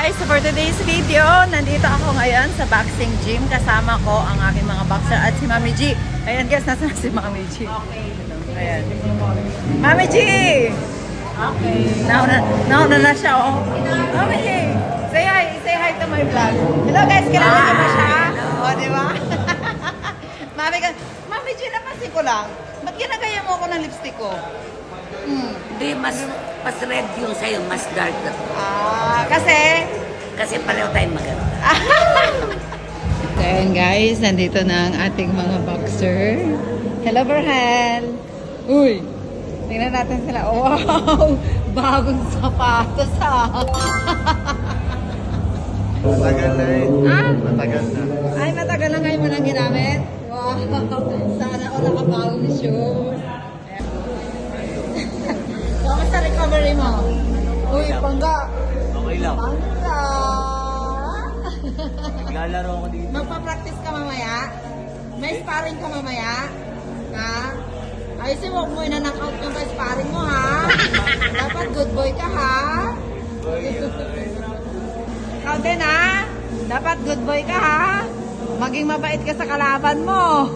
guys, for today's video, nandito ako ngayon sa boxing gym. Kasama ko ang aking mga boxer at si Mami G. Ayan guys, nasa si Mami G. Okay. Ayan. Mami G! Okay. Nauna na siya, oh. Mami G! Say hi to my vlog. Hello guys, kilala niyo ba siya? O, di ba? Mami G, napansin ko lang. Ba't ginagaya mo ako ng lipstick ko? Hindi, mas red yung sa'yo, mas dark. Kasi? Kasi pareho tayong maganda. Ayan guys, nandito na ang ating mga boxer. Hello, Berhel! Uy! Tingnan natin sila. Wow! Bagong sapatos ha! Matagal na eh. Matagal na. Ay, matagal na ngayon mo nang ginamit? Wow! Sana ako nakabagong shoes. Kamusta recovery mo? Uy, pangga! Okay lang. Pangga! Naglalaro ako dito. Magpa-practice ka mamaya? May sparring ka mamaya? Ha? Ayusin mo, mo na-knockout yung sparring mo, ha? Dapat good boy ka, ha? Ikaw din, ha? Dapat good boy ka, ha? Maging mabait ka sa kalaban mo.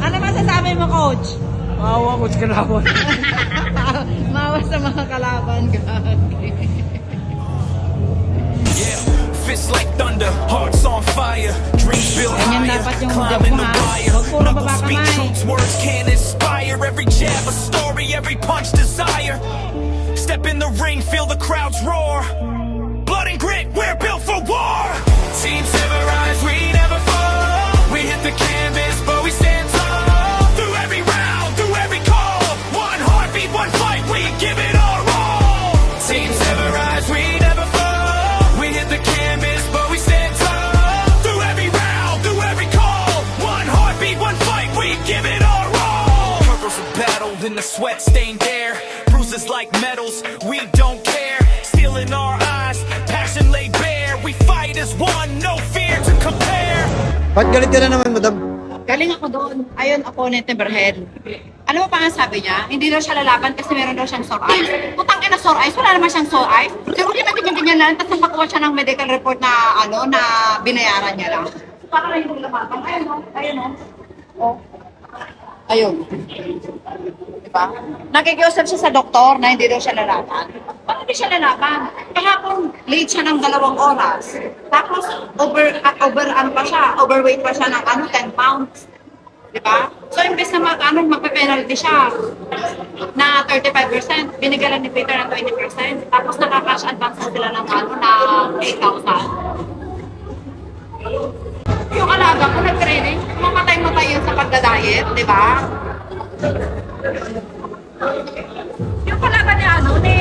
Ano masasabi mo, coach? Maawa ko sa kalaban. Mawa sa mga kalaban, gagi. Fists like thunder, hearts on fire. Dreams built Ganyan higher, dapat yung job climbing mo, the ha? wire. Huwag puro Knuckles baba speak kamay. truths, words can inspire. Every jab a story, every punch desire. Step in the ring, feel the crowds roar. Blood and grit, we're built for war. Teams never rise, we never fall. We hit the canvas, but we stand tall. Through every round, through every call. One heartbeat, one fight, we give it our all. Teams never rise, we never fall. We hit the canvas, but we stand tall. Through every round, through every call. One heartbeat, one fight, we give it our all. Purpose of battle in the sweat stained air. Bruises like medals, we don't care. Steel in our eyes, passion laid bare. We fight as one, no fear to compare. Ba't galit ka na naman, madam? Galing ako doon. Ayun, opponent ni Berhel. Alam mo pa nga sabi niya, hindi daw siya lalaban kasi meron daw siyang sore eyes. Putang ina sore eyes, wala naman siyang sore eyes. Siguro ganyan lang, tapos nakakuha siya ng medical report na na binayaran niya lang. Para rin yung laban. Ayun o, ayun o. Oh. Ayun. Diba? Nakikiusap siya sa doktor na hindi daw siya lalaban. Bakit hindi siya lalaban? Kahapon, late siya ng 2 oras. Tapos, overweight pa siya ng 10 pounds. Diba? So, imbes na magpe-penalty siya na 35%, binigalan ni Peter ng 20%. Tapos, nakaka-cash advance na sila ng na 8,000. Yung alaga ko nag-training, mamatay-matay yun sa pagda-diet, di ba? Yung kalaban niya, ni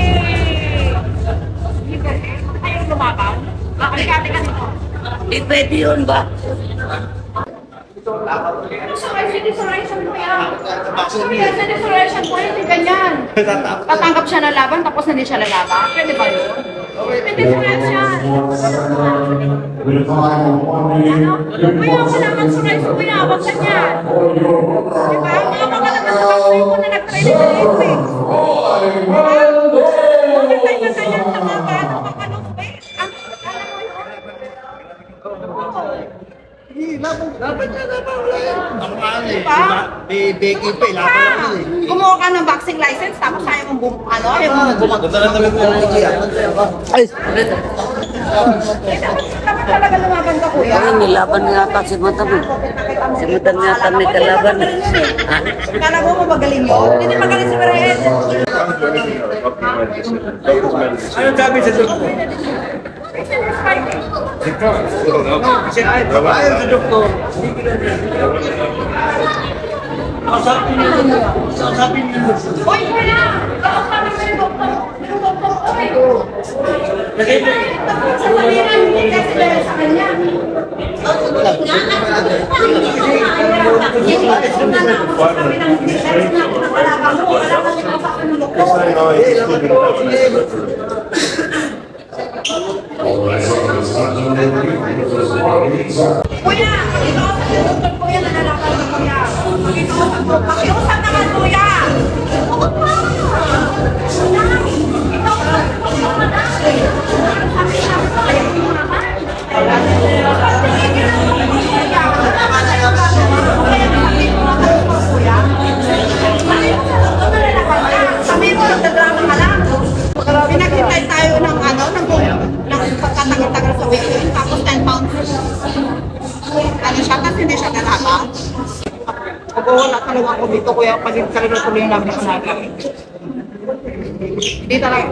Berhel, ayaw lumaban. Alikati ka nito. Di pwede yun ba? Sinisurration mo yan. Sinisurration mo, hindi ganyan. Tatanggap siya ng laban, tapos hindi siya lalaban. Pwede ba yun? Pwede surration. Kuya, wala kang surration, kuya. Huwag ganyan. Diba? Mga magalaga sa boxing mo na nag-training sa Olympics. Diba? Bakit tayo na ganyan sa mga makalupit? Alam mo yun? Laban niya, laban. Wala yan. Ako nga eh. Diba? May Becky pa eh. Laban ako eh. Kumuha ka ng boxing license, tapos ayaw mong ayaw mong Ganda lang namin po ng Ay! dapat talaga lumaban ka, kuya. Ay, nilaban nga ata si Madam. Si Madam nga ata may kalaban. Kala mo magaling yun? Hindi magaling si Berhel. Anong sabi sa doktor? Ayaw sa doktor. Kausapin niyo. Kausapin niyo. Uy, kuya! Kausapin mo yung doktor. Yung doktor, okay. Sa kanila, hindi kasi dahil sa kanya. Kuya, ikaw sa doktor kuya, nanalakal na kuya. Pakiusap naman kuya. Huwag pa. Ikaw sa doktor na. Pag wala talaga ako dito, kuya, pag talaga tuloy yung laban natin. Hindi talaga.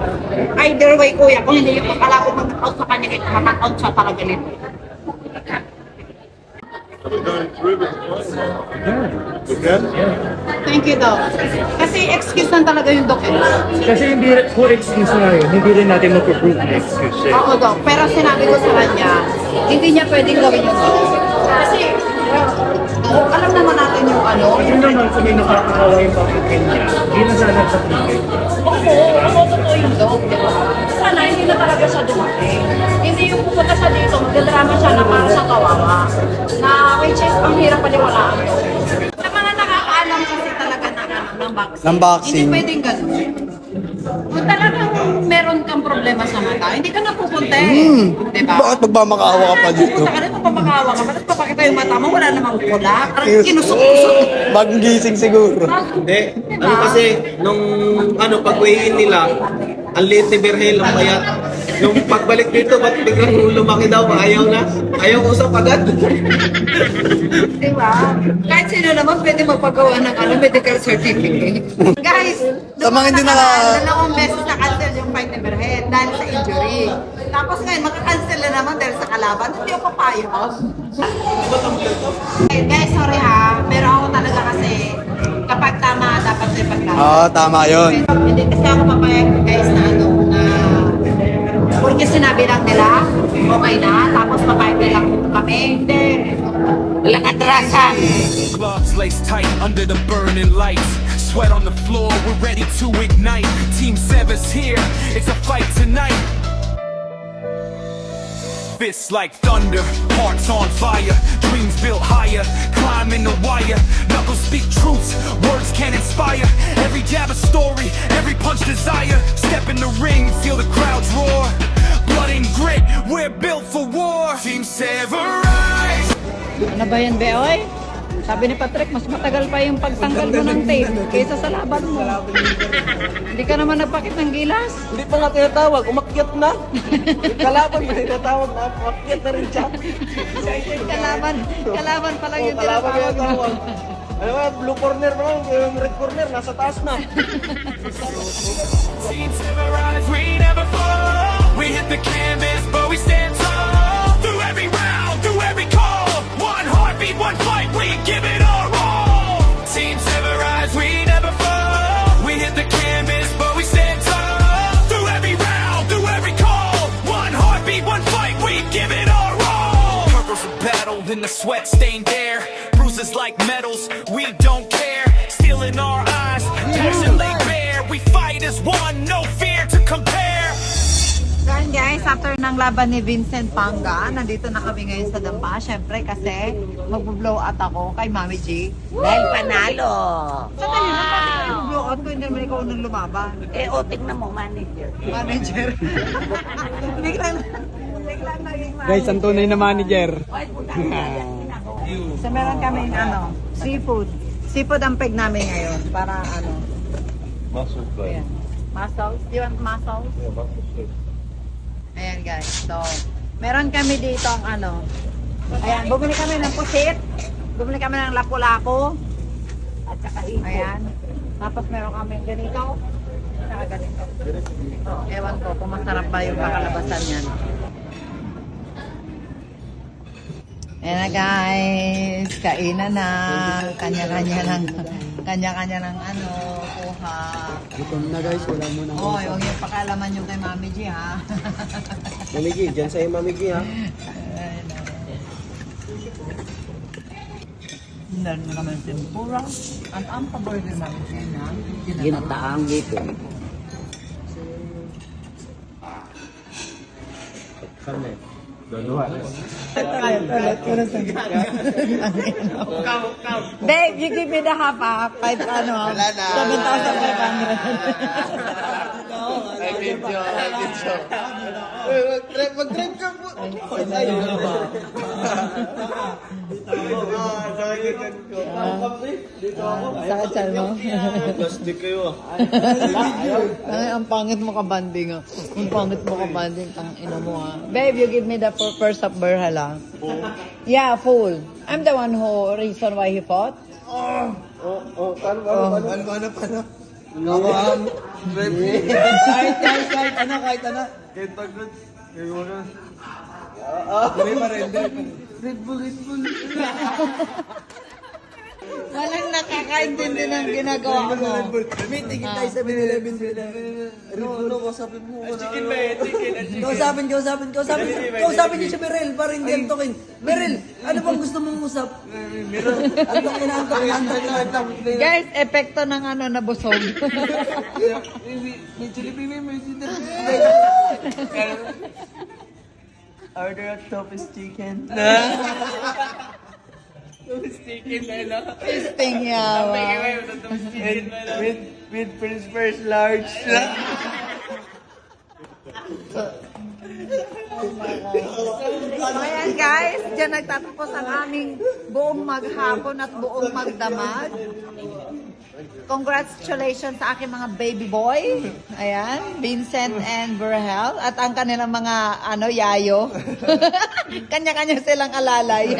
Either way, kuya, kung hindi yung pag-alapot mag-out sa kanya, mag-out siya talaga nito. Thank you daw. Kasi excuse lang talaga yung doc. Kasi hindi, for excuse nga yun, hindi rin natin mapuprove na excuse eh. Oo daw. Pero sinabi ko sa kanya, hindi niya pwedeng gawin yung doc. Kasi, alam naman natin yung ano. Yun naman kung may nakakakawa yung pamangkin niya, hindi na sana sa tingin. Oo, totoo yung doc. Diba? Sana hindi na talaga siya dumating. Hindi yung pupunta siya dito, magdadrama siya na para sa kawawa. Na which is, ang hirap paniwalaan to. Sa mga nakakaalam kasi talaga ng vaccine. Ng vaccine. Hindi pwedeng ganun. Kung talagang meron kang problema sa mata, hindi ka na pupunta eh. Diba? Bakit magmamakaawa ka pa dito? Pupunta ka rin, magpapakawa ka. Bakit papakita yung mata mo? Wala namang pula. Parang kinusok-kusok. Bagong gising siguro. Hindi. Ano kasi, nung pag-uwiin nila, ang liit ni Berhel, ang payat. Nung pagbalik dito, ba't biglang lumaki daw? Ayaw na. Ayaw usap agad. Diba? Kahit sino naman pwede magpagawa ng medical certificate. Guys, Sa mga hindi dalawang beses na cancel yung fight ni Berhet dahil sa injury. Tapos ngayon, makakancel na naman dahil sa kalaban. Hindi ako papayag. Guys, sorry ha. Pero ako talaga kasi kapag tama, dapat may paglaban. Oo, tama yun. Hindi kasi ako papayag guys na na porque sinabi lang nila, okay na, tapos papayag nila kami. Hindi. Walang atrasan. Gloves laced tight under the burning lights. Sweat on the floor, we're ready to ignite. Team 7's here, it's a fight tonight. Fists like thunder, hearts on fire, dreams built higher, climbing the wire. Knuckles speak truths, words can inspire. Every jab a story, every punch desire. Step in the ring, feel the crowds roar. Blood and grit, we're built for war. Team 7 rise. Ano ba yan, Beoy? Sabi ni Patrick, mas matagal pa yung pagtanggal mo ng tape kaysa sa laban mo. Hindi ka naman nagpakit ng gilas. Hindi pa nga tinatawag, umakyat na. Kalaban mo tinatawag na, umakyat na rin siya. Kalaban pa lang yung Kalaban tinatawag mo. tinatawag. Ano ba, blue corner mo, yung red corner, nasa taas na. Team 7 rise, we never fall. We hit the canvas, but we stand tall. Through every round, through every call. One heartbeat, one fight, we give it our all. Team 7 rise, we never fall. We hit the canvas, but we stand tall. Through every round, through every call. One heartbeat, one fight, we give it our all. Purpose of battle in the sweat stained air. Bruises like medals, we don't care. Steel in our eyes, passion laid bare. We fight as one, no fear to compare. Yan guys, after ng laban ni Vincent Panga, nandito na kami ngayon sa Dampa. Siyempre kasi mag-blow out ako kay Mami G. Dahil panalo. Sandali lang, bakit kayo mag-blow out ko? Hindi naman ikaw nang lumaban. Eh, o, tignan mo, manager. Manager. Biglang naging manager. Guys, ang tunay na manager. So meron kami seafood. Seafood ang peg namin ngayon para Mussels. Ayan. Mussels? Do you want mussels? Yeah, mussels. Ayan guys. So, meron kami dito ang ayan, bumili kami ng pusit. Bumili kami ng lapu-lapu. At saka hipon. Ayan. Tapos meron kami ganito. Saka ganito. So, ewan ko kung masarap ba yung kakalabasan yan. Ayan na guys, kainan na. Kanya-kanya ng kuha. Gutom na guys, wala mo na. Oh, huwag yung pakalaman yung kay Mami G ha. Mami G, dyan sa'yo Mami G ha. Meron mo naman tempura. Ang paborito Mami G na. Ginataang dito. Babe, you give me the half. 7,500. Mag-drive ka po. Dito ako. Sakit siya, no? Plastic kayo. Ay, ang pangit mo ka banding. Ang pangit mo ka banding. Ang ino mo ha. Babe, you give me the first of Berhala. Yeah, full. I'm the one who reason why he fought. Paano? Ako ang kahit ano. Kahit pagod. Kahit wala. Dali pa rin. Red Bull. Walang nakakaintindi ng ginagawa mo. May tigit tayo sa 7-Eleven. Ano, kausapin mo. Chicken ba eh? Kausapin niyo si Beryl para hindi antokin. Beryl, ano bang gusto mong usap? Antok. Guys, epekto ng nabusog. May chili pimi, may chili. Order a Topis chicken. Pisting yawa. With French fries large. Ayan guys, dyan nagtatapos ang aming buong maghapon at buong magdamag. Congratulations sa aking mga baby boy. Ayan, Vincent and Verhel. At ang kanilang mga yayo. Kanya-kanya silang alalay.